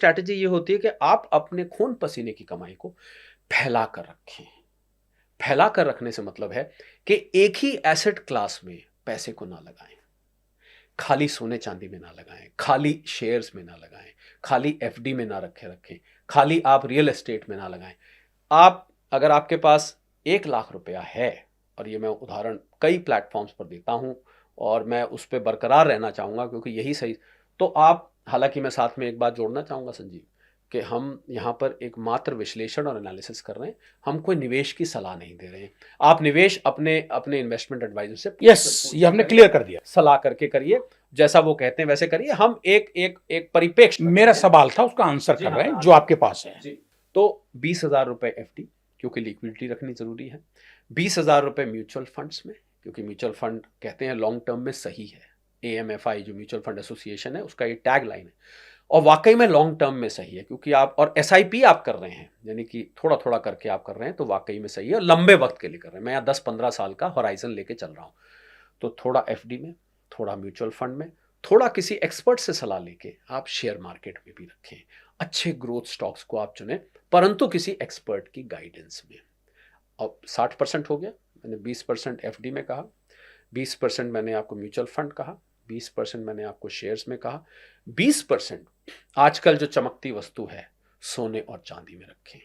Strategy ये होती है कि आप अपने खून पसीने की कमाई को फैला कर रखें। फैला कर रखने से मतलब है कि एक ही एसेट क्लास में पैसे को ना लगाएं, खाली सोने चांदी में ना लगाएं, खाली शेयर्स में ना लगाएं, खाली एफडी में ना रखें, खाली आप रियल एस्टेट में ना लगाएं। आप अगर आपके पास 1 लाख रुपया है, और ये मैं उदाहरण कई प्लेटफॉर्म्स पर देता हूं और मैं उस पर बरकरार रहना चाहूँगा क्योंकि यही सही, तो आप, हालांकि मैं साथ में एक बात जोड़ना चाहूँगा संजीव, कि हम यहाँ पर एक मात्र विश्लेषण और एनालिसिस कर रहे हैं, हम कोई निवेश की सलाह नहीं दे रहे हैं। आप निवेश अपने अपने इन्वेस्टमेंट एडवाइजर से ये हमने क्लियर कर दिया, सलाह करके करिए, जैसा वो कहते हैं वैसे करिए। हम एक परिप्रेक्ष्य, मेरा सवाल था उसका आंसर कर रहे हैं जो आपके पास है। तो 20,000 रुपए एफडी, क्योंकि लिक्विडिटी रखनी जरूरी है। 20,000 रुपए म्यूचुअल फंड्स में, क्योंकि म्यूचुअल फंड कहते हैं लॉन्ग टर्म में सही है। AMFI जो म्यूचुअल फंड एसोसिएशन है उसका ये टैग लाइन है, और वाकई में लॉन्ग टर्म में सही है, क्योंकि आप और SIP आप कर रहे हैं, यानी कि थोड़ा थोड़ा करके आप कर रहे हैं, तो वाकई में सही है, और लंबे वक्त के लिए कर रहे हैं। मैं यहाँ 10-15 साल का होराइजन लेके चल रहा हूँ। तो थोड़ा एफडी में, थोड़ा म्यूचुअल फंड में, थोड़ा किसी एक्सपर्ट से सलाह लेके आप शेयर मार्केट में भी रखें। अच्छे ग्रोथ स्टॉक्स को आप चुनें, परंतु किसी एक्सपर्ट की गाइडेंस में। अब 60% हो गया, मैंने 20% एफडी में कहा, 20% मैंने आपको म्यूचुअल फंड कहा, 20% मैंने आपको शेयर्स में कहा, 20% आजकल जो चमकती वस्तु है सोने और चांदी में रखें।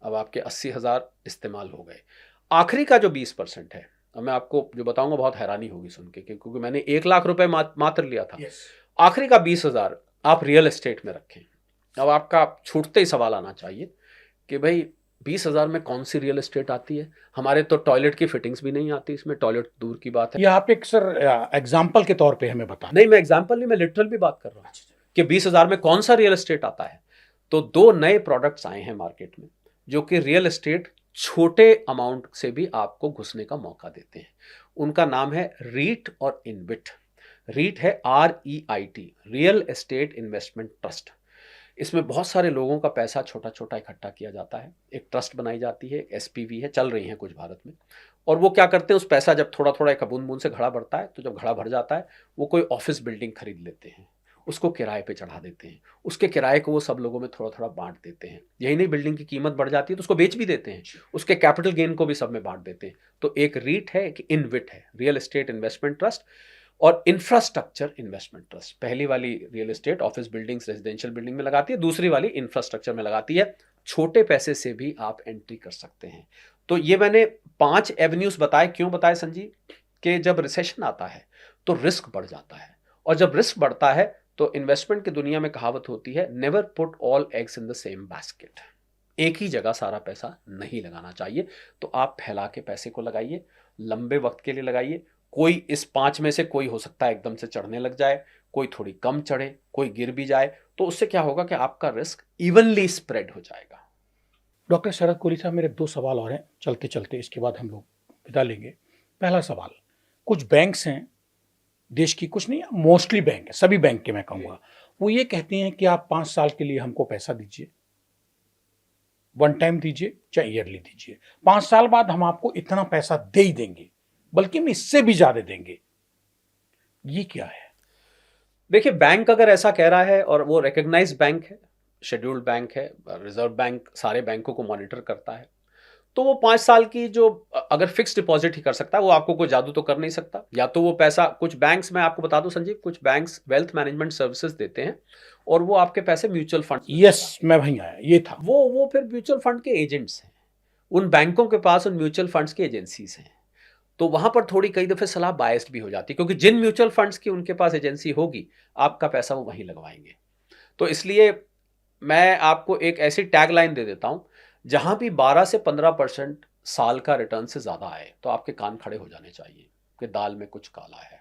अब आपके 80,000 इस्तेमाल हो गए। आखिरी का जो 20% है, अब मैं आपको जो बताऊंगा बहुत हैरानी होगी सुन के, क्योंकि मैंने 1 लाख रुपए मात्र लिया था। आखिरी का 20,000 आप रियल एस्टेट में रखें। अब आपका छूटते ही सवाल आना चाहिए कि भाई 20,000 में कौन सी रियल एस्टेट आती है? हमारे तो टॉयलेट की फिटिंग्स भी नहीं आती इसमें, टॉयलेट दूर की बात है। ये आप एक सर एग्जाम्पल के तौर पे हमें बता। नहीं, मैं एग्जाम्पल नहीं, मैं लिटरल भी बात कर रहा हूँ कि 20,000 में कौन सा रियल एस्टेट आता है। तो 2 नए प्रोडक्ट्स आए हैं मार्केट में जो कि रियल एस्टेट छोटे अमाउंट से भी आपको घुसने का मौका देते हैं। उनका नाम है रीट और इनविट। रीट है REIT, real estate investment trust. इसमें बहुत सारे लोगों का पैसा छोटा छोटा इकट्ठा किया जाता है, एक ट्रस्ट बनाई जाती है, SPV है, चल रही है कुछ भारत में। और वो क्या करते हैं, उस पैसा जब थोड़ा थोड़ा एक बूंद बूंद से घड़ा बढ़ता है, तो जब घड़ा भर जाता है वो कोई ऑफिस बिल्डिंग खरीद लेते हैं, उसको किराए पे चढ़ा देते हैं, उसके किराए को वो सब लोगों में थोड़ा थोड़ा बांट देते हैं। यही नहीं, बिल्डिंग की कीमत बढ़ जाती है तो उसको बेच भी देते हैं, उसके कैपिटल गेन को भी सब में बांट देते हैं। तो एक रीट है, एक इनविट है, रियल एस्टेट इन्वेस्टमेंट ट्रस्ट और इंफ्रास्ट्रक्चर इन्वेस्टमेंट ट्रस्ट। पहली वाली real estate office buildings, residential building में लगाती है, दूसरी वाली इंफ्रास्ट्रक्चर में लगाती है। छोटे पैसे से भी आप एंट्री कर सकते हैं। तो ये मैंने 5 एवेन्यूज बताए। क्यों बताए संजीव? कि जब रिसेशन आता है तो रिस्क बढ़ जाता है, और जब रिस्क बढ़ता है तो इन्वेस्टमेंट की दुनिया में कहावत होती है, never put all eggs in the same basket. एक ही जगह सारा पैसा नहीं लगाना चाहिए। तो आप फैला के पैसे को लगाइए, लंबे वक्त के लिए लगाइए। कोई इस 5 में से कोई हो सकता है एकदम से चढ़ने लग जाए, कोई थोड़ी कम चढ़े, कोई गिर भी जाए, तो उससे क्या होगा कि आपका रिस्क इवनली स्प्रेड हो जाएगा। डॉक्टर शरद कोहली साहब, मेरे 2 सवाल और हैं चलते चलते, इसके बाद हम लोग विदा लेंगे। पहला सवाल, कुछ बैंक्स हैं देश की, कुछ नहीं मोस्टली बैंक है, सभी बैंक के मैं कहूँगा, वो ये कहते हैं कि आप 5 साल के लिए हमको पैसा दीजिए, वन टाइम दीजिए चाहे ईयरली दीजिए, 5 साल बाद हम आपको इतना पैसा दे ही देंगे, बल्कि हम इससे भी ज्यादा देंगे। ये क्या है? देखिए, बैंक अगर ऐसा कह रहा है और वो रिकग्नाइज्ड बैंक है, शेड्यूल्ड बैंक है, रिजर्व बैंक सारे बैंकों को मॉनिटर करता है, तो वो 5 साल की जो अगर फिक्स डिपॉजिट ही कर सकता है, वो आपको कोई जादू तो कर नहीं सकता। या तो वो पैसा, कुछ बैंक्स, मैं आपको बता दूं संजीव, कुछ बैंक्स वेल्थ मैनेजमेंट सर्विसेज देते हैं और वो आपके पैसे म्यूचुअल फंड, यस, मैं वहीं आया, ये था, वो फिर म्यूचुअल फंड के एजेंट्स हैं। उन बैंकों के पास उन म्यूचुअल फंड्स की एजेंसीज हैं। तो वहां पर थोड़ी कई दफे सलाह बायस्ड भी हो जाती है, क्योंकि जिन म्यूचुअल फंड्स की उनके पास एजेंसी होगी, आपका पैसा वो वहीं लगवाएंगे। तो इसलिए मैं आपको एक ऐसी टैग लाइन दे देता हूं, जहां भी 12 से 15% साल का रिटर्न से ज्यादा आए तो आपके कान खड़े हो जाने चाहिए कि दाल में कुछ काला है,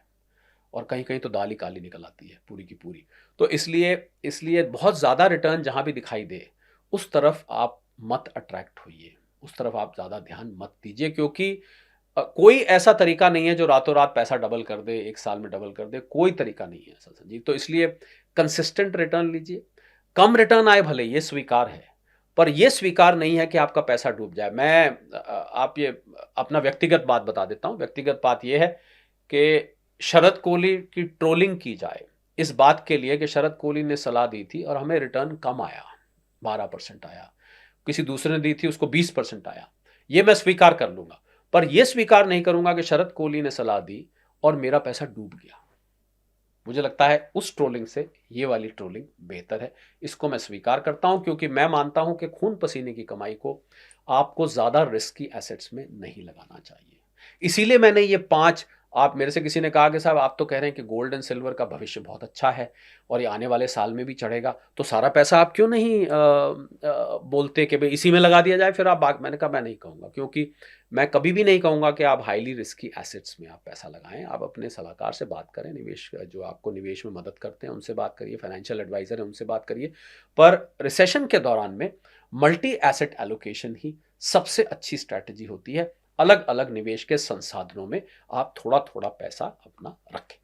और कहीं कहीं तो दाल ही काली निकल आती है पूरी की पूरी। तो इसलिए बहुत ज्यादा रिटर्न जहां भी दिखाई दे, उस तरफ आप मत अट्रैक्ट होइए, उस तरफ आप ज्यादा ध्यान मत दीजिए, क्योंकि कोई ऐसा तरीका नहीं है जो रातों रात पैसा डबल कर दे, 1 साल में डबल कर दे, कोई तरीका नहीं है ऐसा संजीव। तो इसलिए कंसिस्टेंट रिटर्न लीजिए। कम रिटर्न आए भले, ये स्वीकार है, पर यह स्वीकार नहीं है कि आपका पैसा डूब जाए। मैं आप ये अपना व्यक्तिगत बात बता देता हूं। व्यक्तिगत बात यह है कि शरद कोहली की ट्रोलिंग की जाए, इस बात के लिए कि शरद कोहली ने सलाह दी थी और हमें रिटर्न कम आया, 12% आया, किसी दूसरे ने दी थी उसको 20% आया, ये मैं स्वीकार कर लूंगा। पर यह स्वीकार नहीं करूंगा कि शरद कोहली ने सलाह दी और मेरा पैसा डूब गया। मुझे लगता है उस ट्रोलिंग से ये वाली ट्रोलिंग बेहतर है, इसको मैं स्वीकार करता हूं, क्योंकि मैं मानता हूं कि खून पसीने की कमाई को आपको ज्यादा रिस्की एसेट्स में नहीं लगाना चाहिए। इसीलिए मैंने ये 5, आप मेरे से किसी ने कहा कि साहब आप तो कह रहे हैं कि गोल्ड एंड सिल्वर का भविष्य बहुत अच्छा है और ये आने वाले साल में भी चढ़ेगा, तो सारा पैसा आप क्यों नहीं बोलते कि भाई इसी में लगा दिया जाए, फिर आप मैंने कहा मैं नहीं कहूँगा, क्योंकि मैं कभी भी नहीं कहूँगा कि आप हाईली रिस्की एसेट्स में आप पैसा लगाएं। आप अपने सलाहकार से बात करें, निवेश जो आपको निवेश में मदद करते हैं उनसे बात करिए, फाइनेंशियल एडवाइजर है उनसे बात करिए। पर रिसेशन के दौरान में मल्टी एसेट एलोकेशन ही सबसे अच्छी स्ट्रैटेजी होती है। अलग अलग निवेश के संसाधनों में आप थोड़ा थोड़ा पैसा अपना रखें।